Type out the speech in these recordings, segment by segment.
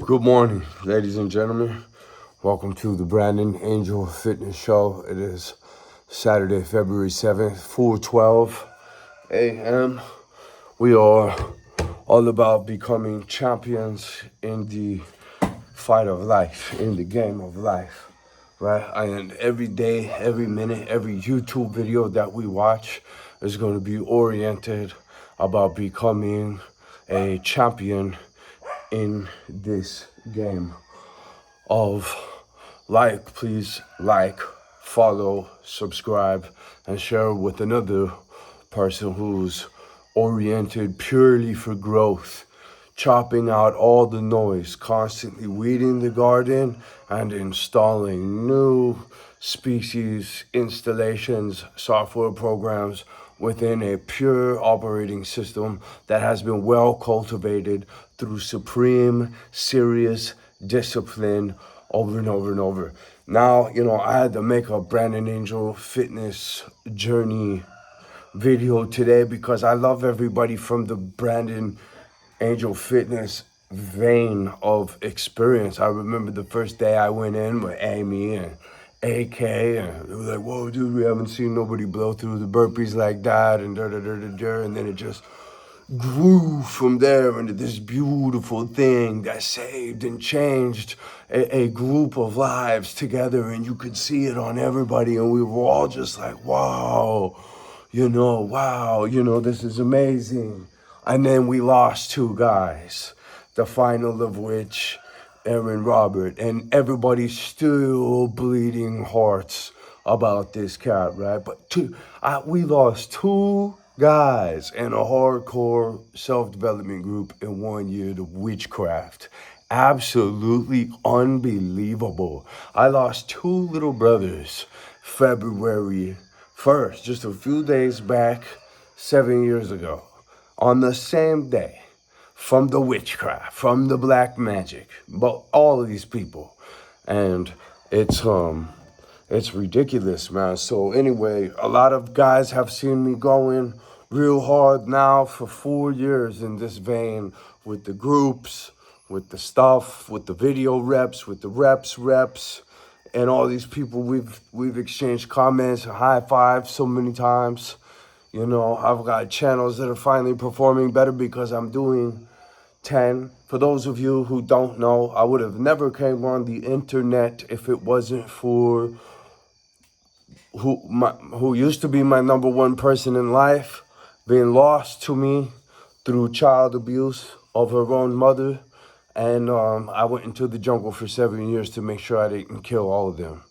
Good morning, ladies and gentlemen. Welcome to the Brandon Angel Fitness Show. It is Saturday, February 7th, 4:12 a.m. We are all about becoming champions in the fight of life, in the game of life, right? And every day, every minute, every YouTube video that we watch is going to be oriented about becoming a champion in this game of life. Please like, follow, subscribe, and share with another person who's oriented purely for growth, chopping out all the noise, constantly weeding the garden, and installing new species, installations, software programs within a pure operating system that has been well cultivated through supreme, serious discipline over and over and over. Now, I had to make a Brandon Angel fitness journey video today because I love everybody from the Brandon Angel Fitness vein of experience. I remember the first day I went in with Amy and AK, and they were like, "Whoa, dude, we haven't seen nobody blow through the burpees like that," and and then it just grew from there into this beautiful thing that saved and changed a group of lives together, and you could see it on everybody, and we were all just like, wow, this is amazing. And then we lost two guys, the final of which, Aaron Robert, and everybody's still bleeding hearts about this cat, right? But we lost two guys in a hardcore self-development group in 1 year to witchcraft. Absolutely unbelievable. I lost two little brothers February 1st, just a few days back, 7 years ago, on the same day, from the witchcraft, from the black magic, but all of these people. And it's ridiculous, man. So anyway, a lot of guys have seen me going real hard now for 4 years in this vein, with the groups, with the stuff, with the video reps, with the reps, and all these people. We've exchanged comments and high fives so many times. I've got channels that are finally performing better because I'm doing 10. For those of you who don't know, I would have never came on the internet if it wasn't for who used to be my number one person in life, being lost to me through child abuse of her own mother. And I went into the jungle for 7 years to make sure I didn't kill all of them,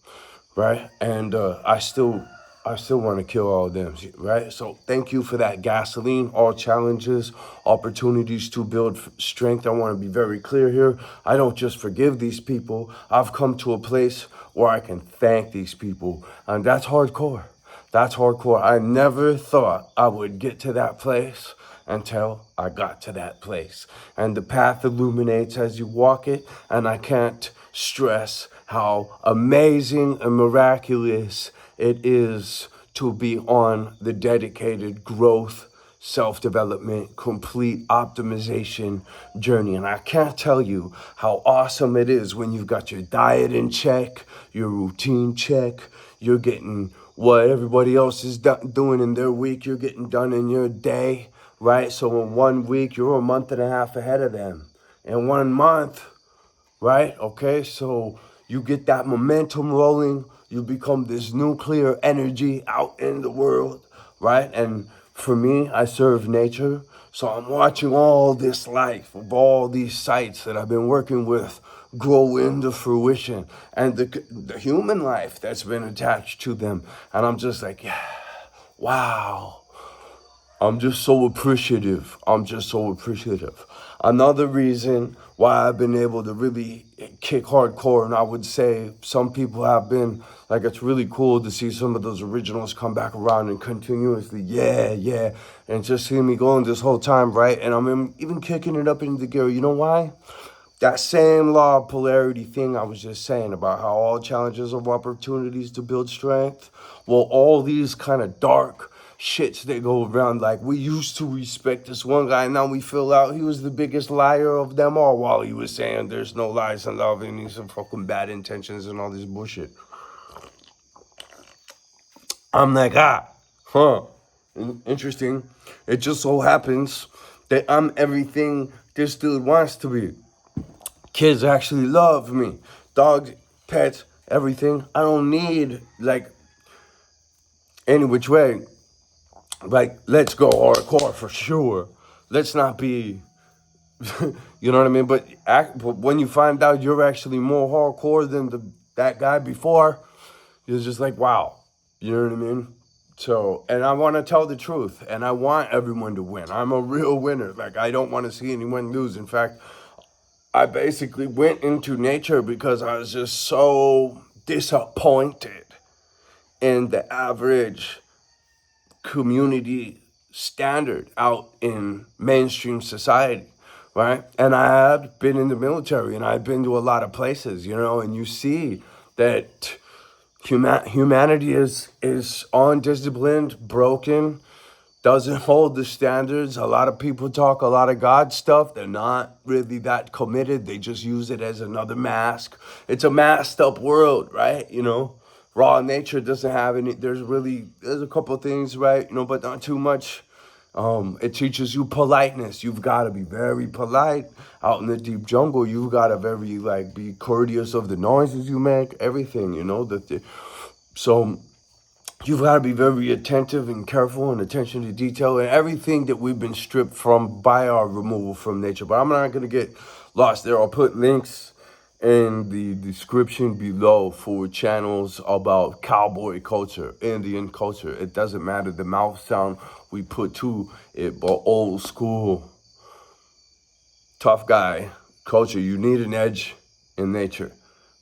right? And I still want to kill all of them, right? So thank you for that gasoline. All challenges, opportunities to build strength. I want to be very clear here. I don't just forgive these people. I've come to a place where I can thank these people. And that's hardcore. That's hardcore. I never thought I would get to that place until I got to that place. And the path illuminates as you walk it. And I can't stress how amazing and miraculous it is to be on the dedicated growth, self-development, complete optimization journey. And I can't tell you how awesome it is when you've got your diet in check, your routine check, you're getting what everybody else is doing in their week, you're getting done in your day, right? So in 1 week, you're a month and a half ahead of them. In 1 month, right? Okay, so you get that momentum rolling, you become this nuclear energy out in the world, right? And for me, I serve nature, so I'm watching all this life of all these sites that I've been working with grow into fruition, and the human life that's been attached to them. And I'm just like, yeah, wow. I'm just so appreciative. Another reason why I've been able to really kick hardcore, and I would say some people have been, like, it's really cool to see some of those originals come back around and continuously, yeah, and just see me going this whole time, right? And I'm even kicking it up into gear. You know why? That same law of polarity thing I was just saying about how all challenges are opportunities to build strength. Well, all these kind of dark shits that go around. Like, we used to respect this one guy, and now we feel out he was the biggest liar of them all while he was saying there's no lies in love and he's some fucking bad intentions and all this bullshit. I'm like, interesting. It just so happens that I'm everything this dude wants to be. Kids actually love me. Dogs, pets, everything. I don't need, like, any which way. Like, let's go hardcore for sure. Let's not be, you know what I mean? But when you find out you're actually more hardcore than that guy before, you're just like, wow. You know what I mean? So, and I want to tell the truth, and I want everyone to win. I'm a real winner. Like, I don't want to see anyone lose. In fact, I basically went into nature because I was just so disappointed in the average community standard out in mainstream society, right? And I had been in the military, and I've been to a lot of places, you know, and you see that humanity is undisciplined, broken, doesn't hold the standards. A lot of people talk a lot of God stuff. They're not really that committed. They just use it as another mask. It's a masked up world, right? You know, raw nature doesn't have any. There's a couple of things, right? You know, but not too much. It teaches you politeness. You've got to be very polite out in the deep jungle. You've got to be courteous of the noises you make, everything, you know. So you've got to be very attentive and careful and attention to detail and everything that we've been stripped from by our removal from nature. But I'm not going to get lost there. I'll put links in the description below for channels about cowboy culture, Indian culture. It doesn't matter the mouth sound we put to it, but old school, tough guy culture. You need an edge in nature,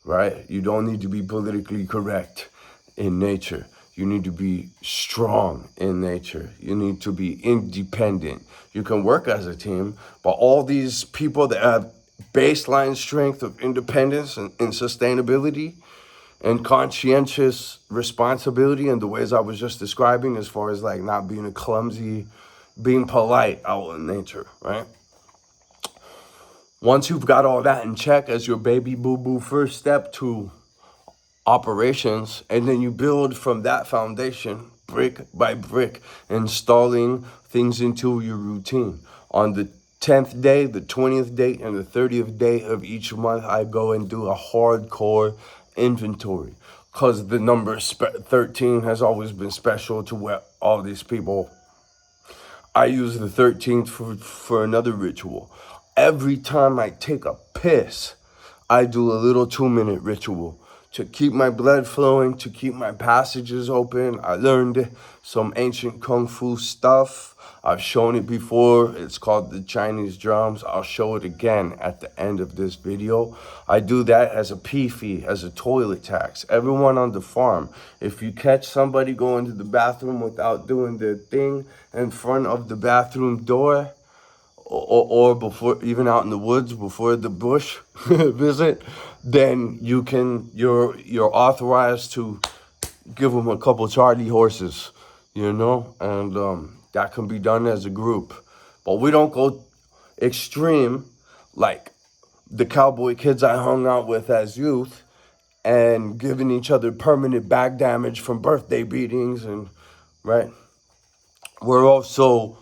right? You don't need to be politically correct in nature. You need to be strong in nature. You need to be independent. You can work as a team, but all these people that have baseline strength of independence and sustainability and conscientious responsibility in the ways I was just describing, as far as like not being a clumsy, being polite out in nature, right? Once you've got all that in check as your baby boo-boo first step to operations, and then you build from that foundation, brick by brick, installing things into your routine. On the 10th day, the 20th day, and the 30th day of each month, I go and do a hardcore inventory, because the number 13 has always been special to all these people. I use the 13th for another ritual. Every time I take a piss, I do a little 2-minute ritual to keep my blood flowing, to keep my passages open. I learned some ancient kung fu stuff. I've shown it before. It's called the Chinese drums. I'll show it again at the end of this video. I do that as a pee fee, as a toilet tax. Everyone on the farm, if you catch somebody going to the bathroom without doing their thing in front of the bathroom door, or before, even out in the woods before the bush visit, then you're authorized to give them a couple Charlie horses, you know, and that can be done as a group. But we don't go extreme like the cowboy kids I hung out with as youth, and giving each other permanent back damage from birthday beatings, and right. We're also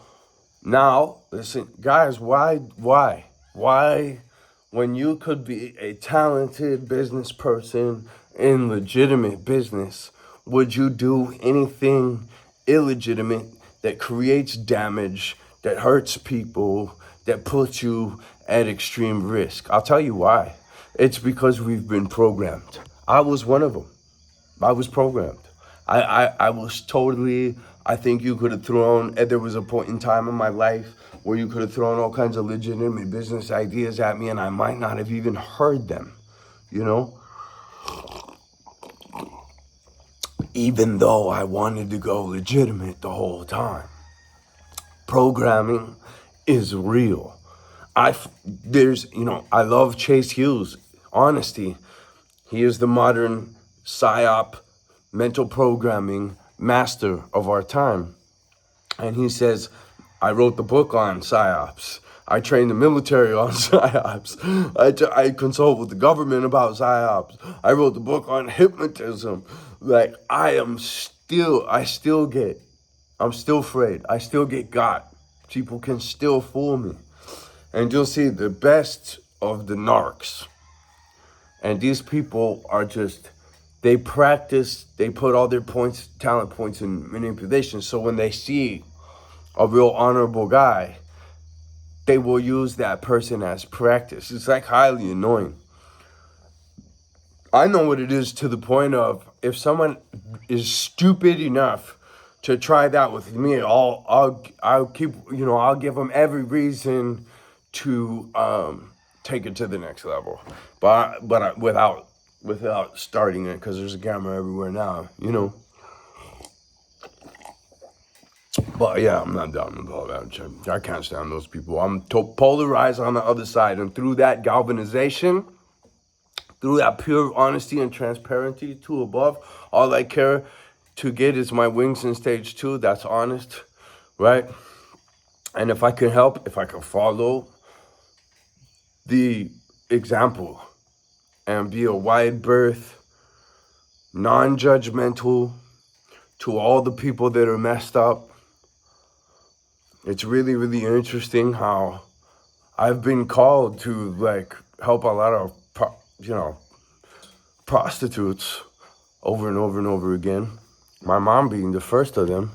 now, listen, guys, why, when you could be a talented business person in legitimate business, would you do anything illegitimate that creates damage, that hurts people, that puts you at extreme risk? I'll tell you why. It's because we've been programmed. I was one of them. I was programmed. I was totally, I think you could have thrown, there was a point in time in my life where you could have thrown all kinds of legitimate business ideas at me and I might not have even heard them, you know? Even though I wanted to go legitimate the whole time. Programming is real. I love Chase Hughes, honesty. He is the modern PSYOP mental programming master of our time. And he says, I wrote the book on PSYOPs. I trained the military on PSYOPs. I consult with the government about PSYOPs. I wrote the book on hypnotism. Like, I'm still afraid. I still get got. People can still fool me. And you'll see the best of the narcs. And these people are just, they practice, they put all their talent points in manipulation. So when they see a real honorable guy, they will use that person as practice. It's like highly annoying. I know what it is to the point of, if someone is stupid enough to try that with me, I'll keep, I'll give them every reason to take it to the next level, but without starting it, because there's a camera everywhere now. But yeah, I'm not down with all that. I can't stand those people. I'm polarized on the other side, and through that galvanization, through that pure honesty and transparency to above, all I care to get is my wings in stage 2. That's honest, right? And if I can help, if I can follow the example and be a wide berth, non-judgmental to all the people that are messed up, it's really, really interesting how I've been called to like help a lot of, prostitutes over and over and over again. My mom being the first of them.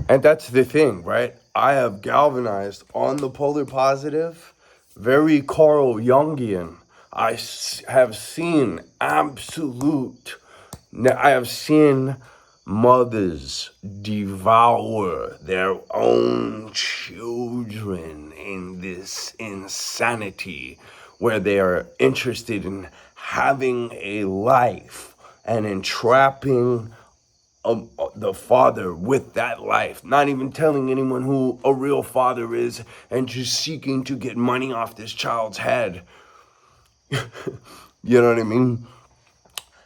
And that's the thing, right? I have galvanized on the polar positive, very Carl Jungian. I have seen mothers devour their own children in this insanity where they are interested in having a life and entrapping the father with that life, not even telling anyone who a real father is, and just seeking to get money off this child's head. You know what I mean?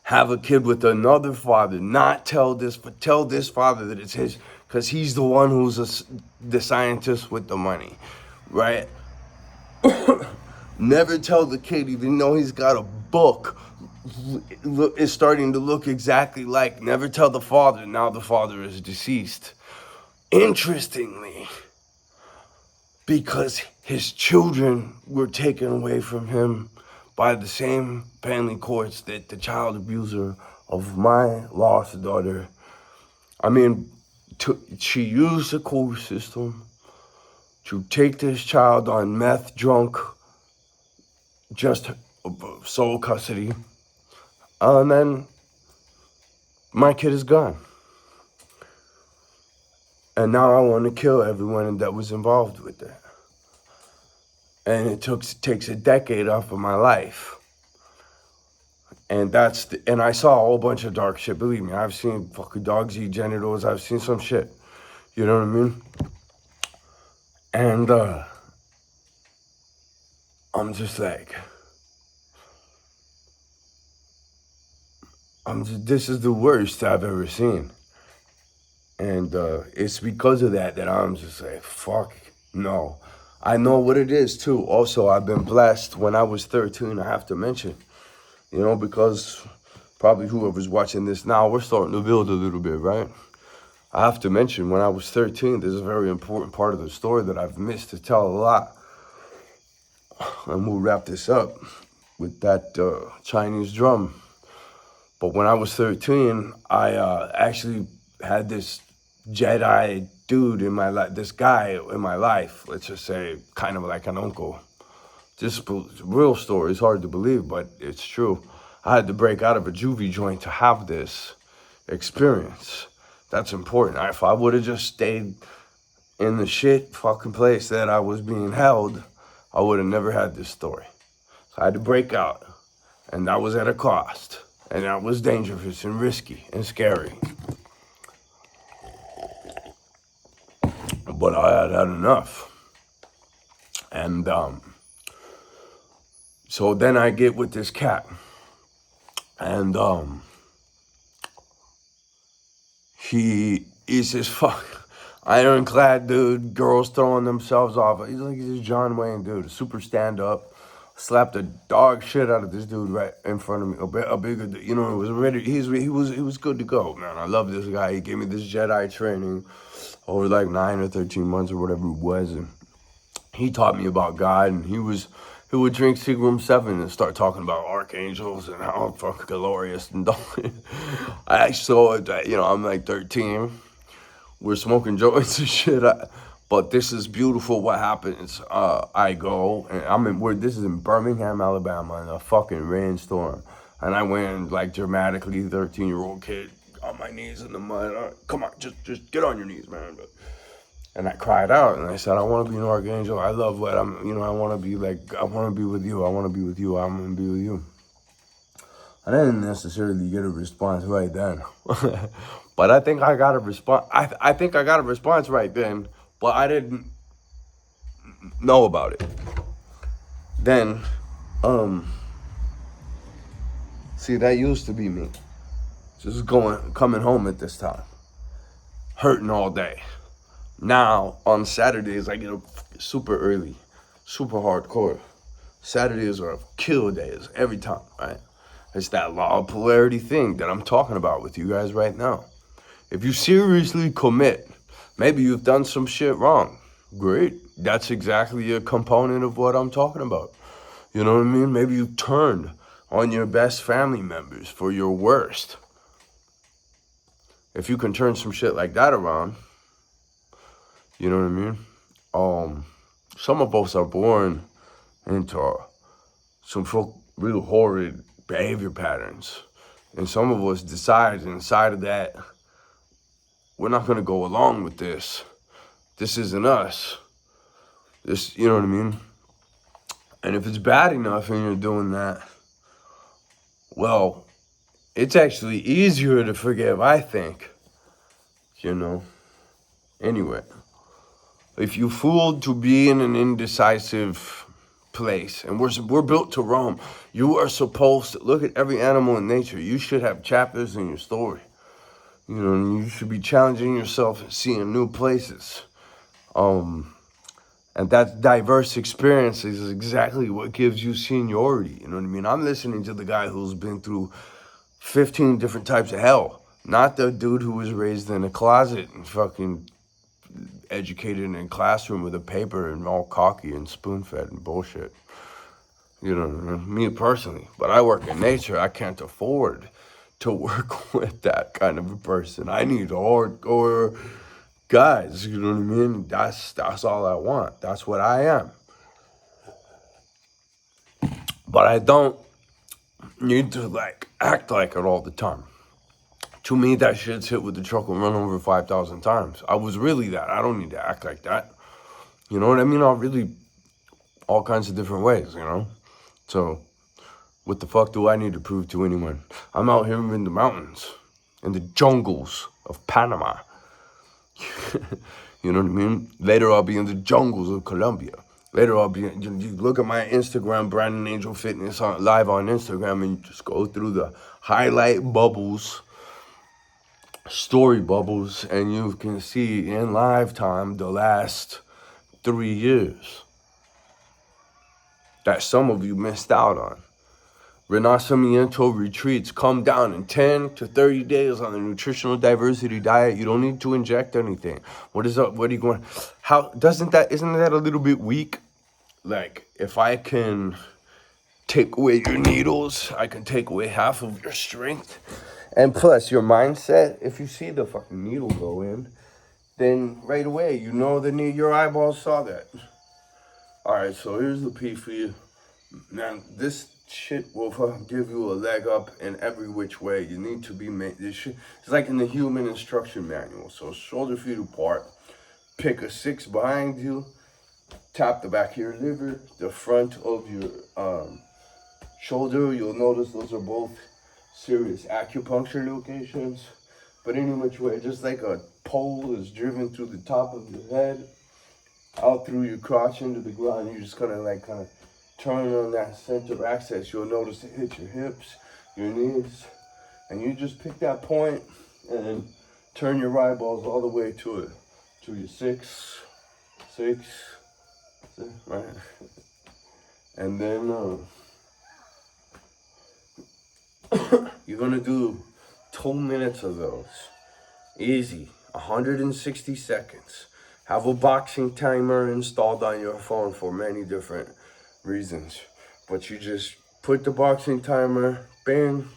Have a kid with another father, not tell this father that it's his, because he's the one who's the scientist with the money, right? Never tell the kid, even though he's got a book, is starting to look exactly like. Never tell the father, now the father is deceased. Interestingly, because his children were taken away from him by the same family courts that the child abuser of my lost daughter, she used the court system to take this child on meth drunk, just sole custody, and then my kid is gone. And now I want to kill everyone that was involved with that. And it takes a decade off of my life. And and I saw a whole bunch of dark shit. Believe me, I've seen fucking dogs eat genitals. I've seen some shit. You know what I mean? And I'm just like, this is the worst I've ever seen. And it's because of that I'm just like, fuck no. I know what it is too. Also, I've been blessed. When I was 13, I have to mention, because probably whoever's watching this now, we're starting to build a little bit, right? I have to mention, when I was 13, there's a very important part of the story that I've missed to tell a lot. And we'll wrap this up with that Chinese drum. But when I was 13, I actually had this Jedi dude in my life, this guy in my life, let's just say, kind of like an uncle. Just real story. It's hard to believe, but it's true. I had to break out of a juvie joint to have this experience. That's important. If I would have just stayed in the shit fucking place that I was being held, I would have never had this story. So I had to break out, and that was at a cost, and that was dangerous and risky and scary. But I had enough. And so then I get with this cat, and he is this fuck. Ironclad dude, girls throwing themselves off. He's like this John Wayne dude, a super stand up. Slapped the dog shit out of this dude right in front of me. A bigger, it was ready. He was good to go, man. I love this guy. He gave me this Jedi training over like 9 or 13 months or whatever it was, and he taught me about God. And he would drink Seagram 7 and start talking about archangels and how fucking glorious and I saw it. I'm like 13. We're smoking joints and shit. But this is beautiful. What happens? I go and this is in Birmingham, Alabama, in a fucking rainstorm, and I went like dramatically 13-year-old kid on my knees in the mud. Come on, just get on your knees, man. And I cried out and I said, I want to be an archangel. I love what I'm. I want to be like. I want to be with you. I want to be with you. I'm gonna be with you. I didn't necessarily get a response right then, but I think I got a response. I think I got a response right then, but I didn't know about it. Then, see, that used to be me. Just coming home at this time, hurting all day. Now on Saturdays I get up super early, super hardcore. Saturdays are kill days every time, right? It's that law of polarity thing that I'm talking about with you guys right now. If you seriously commit, maybe you've done some shit wrong. Great. That's exactly a component of what I'm talking about. You know what I mean? Maybe you turned on your best family members for your worst. If you can turn some shit like that around, you know what I mean? Some of us are born into some real horrid behavior patterns. And some of us decide inside of that, we're not going to go along with this. This isn't us. This, you know what I mean? And if it's bad enough and you're doing that, well, it's actually easier to forgive, I think. Anyway, if you fooled to be in an indecisive place, and we're built to roam, you are supposed to look at every animal in nature. You should have chapters in your story. You should be challenging yourself and seeing new places. And that diverse experience is exactly what gives you seniority. You know what I mean? I'm listening to the guy who's been through 15 different types of hell, not the dude who was raised in a closet and fucking educated in a classroom with a paper and all cocky and spoon-fed and bullshit. Me personally. But I work in nature. I can't afford to work with that kind of a person. I need hardcore guys, you know what I mean? That's all I want. That's what I am. But I don't need to act like it all the time. To me, that shit's hit with the truck and run over 5,000 times. I was really that. I don't need to act like that. You know what I mean? All kinds of different ways, So, what the fuck do I need to prove to anyone? I'm out here in the mountains, in the jungles of Panama. You know what I mean? Later I'll be in the jungles of Colombia. Later I'll be, you look at my Instagram, Brandon Angel Fitness live on Instagram, and you just go through the highlight bubbles, story bubbles, and you can see in live time the last 3 years that some of you missed out on. Renacimiento retreats come down in 10 to 30 days on the nutritional diversity diet. You don't need to inject anything. What is up? What are you going? Isn't that a little bit weak? If I can take away your needles, I can take away half of your strength. And plus your mindset, if you see the fucking needle go in, then right away, your eyeballs saw that. All right, so here's the P for you. Man, this shit will give you a leg up in every which way. You need to be made. This shit, it's like in the human instruction manual. So shoulder feet apart, pick a 6 behind you, tap the back of your liver, the front of your shoulder. You'll notice those are both serious acupuncture locations. But any which way, just like a pole is driven through the top of your head, out through your crotch into the ground, you're just gonna kind of turn on that center axis. You'll notice it hit your hips, your knees, and you just pick that point and turn your eyeballs all the way to it. to your six, right? And then you're gonna do 2 minutes of those. Easy, 160 seconds. Have a boxing timer installed on your phone for many different reasons. But you just put the boxing timer, bang,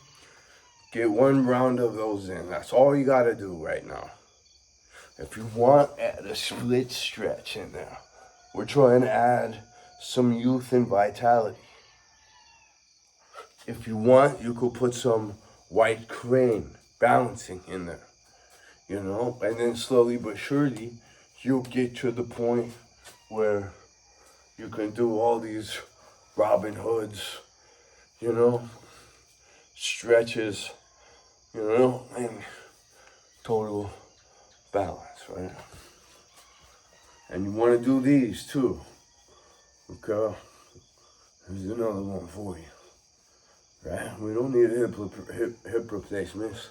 get 1 round of those in. That's all you gotta do right now. If you want, add a split stretch in there. We're trying to add some youth and vitality. If you want, you could put some white crane balancing in there, you know? And then slowly but surely, you'll get to the point where you can do all these Robin Hoods, you know, stretches, you know, and total balance, right? And you want to do these too, okay? Here's another one for you, right? We don't need hip replacements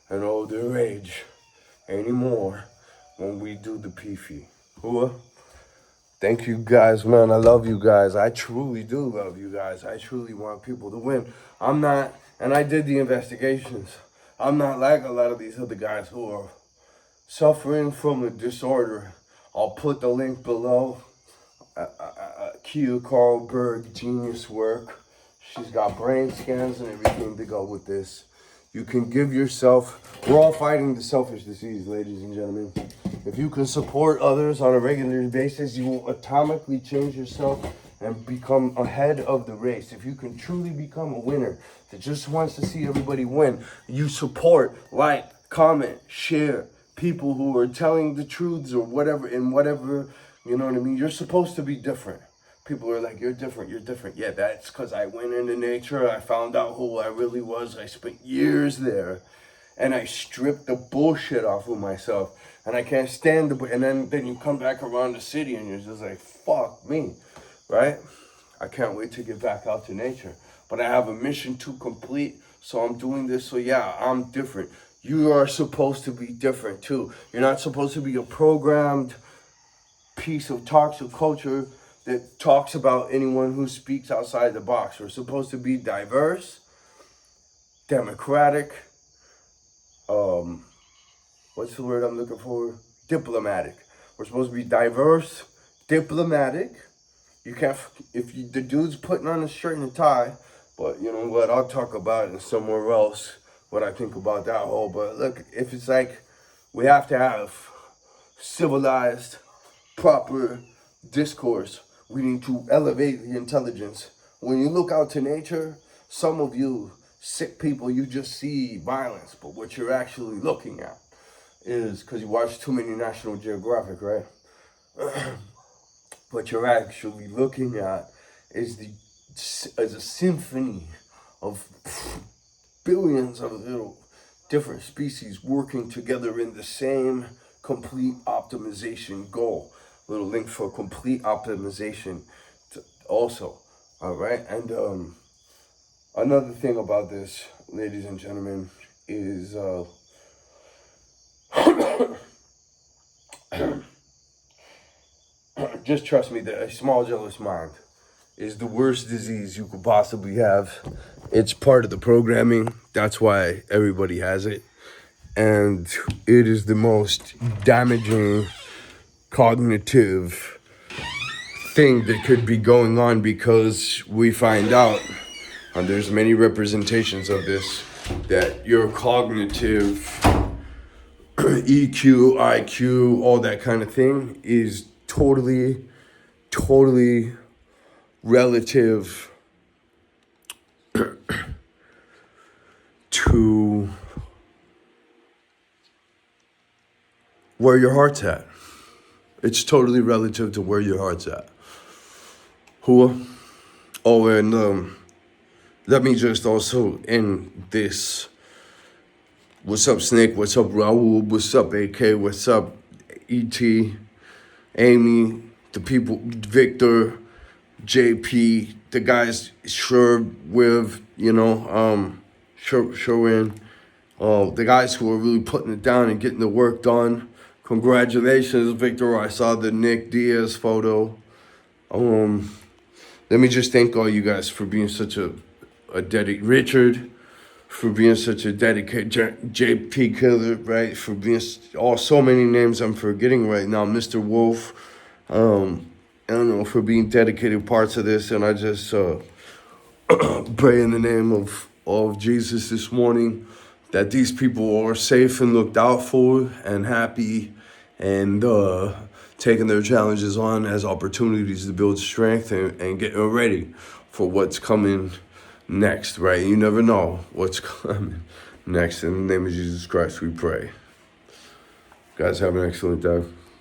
at older age anymore when we do the PFI. Thank you guys, man. I love you guys. I truly do love you guys. I truly want people to win. I'm not, and I did the investigations. I'm not like a lot of these other guys who are suffering from a disorder. I'll put the link below. Kia Carlberg, genius work. She's got brain scans and everything to go with this. You can give yourself, we're all fighting the selfish disease, ladies and gentlemen. If you can support others on a regular basis, you will atomically change yourself and become ahead of the race. If you can truly become a winner that just wants to see everybody win, you support, like, comment, share people who are telling the truths or whatever, in whatever, you know what I mean? You're supposed to be different. People are like, you're different, you're different. Yeah, that's because I went into nature. I found out who I really was. I spent years there. And I stripped the bullshit off of myself. And I can't stand the... And then you come back around the city and you're just like, fuck me, right? I can't wait to get back out to nature. But I have a mission to complete, so I'm doing this. So yeah, I'm different. You are supposed to be different too. You're not supposed to be a programmed piece of toxic culture that talks about anyone who speaks outside the box. We're supposed to be diverse, democratic, what's the word I'm looking for? Diplomatic. We're supposed to be diverse, diplomatic. You can't, the dude's putting on a shirt and a tie, but you know what, I'll talk about it somewhere else, what I think about that whole, but look, if it's like, we have to have civilized, proper discourse, we need to elevate the intelligence. When you look out to nature, some of you sick people, you just see violence, but what you're actually looking at is, because you watch too many National Geographic, right? What you're actually looking at is a symphony of billions of little different species working together in the same complete optimization goal. Little link for complete optimization also, all right? And another thing about this, ladies and gentlemen, is just trust me that a small jealous mind is the worst disease you could possibly have. It's part of the programming. That's why everybody has it. And it is the most damaging cognitive thing that could be going on, because we find out, and there's many representations of this, that your cognitive EQ, IQ, all that kind of thing is totally relative to where your heart's at. It's totally relative to where your heart's at. Who? Oh, and let me just also end this. What's up, Snake? What's up, Raul? What's up, AK? What's up, ET? Amy, the people, Victor, JP, the guys sure with, you know, sure in, the guys who are really putting it down and getting the work done, Congratulations, Victor. I saw the Nick Diaz photo. Let me just thank all you guys for being such a Richard, for being such a dedicated JP Killer, right? For being so many names I'm forgetting right now. Mr. Wolf, I don't know, for being dedicated parts of this. And I just pray in the name of Jesus this morning that these people are safe and looked out for and happy and taking their challenges on as opportunities to build strength and getting ready for what's coming next, right? You never know what's coming next. In the name of Jesus Christ, we pray. Guys, have an excellent day.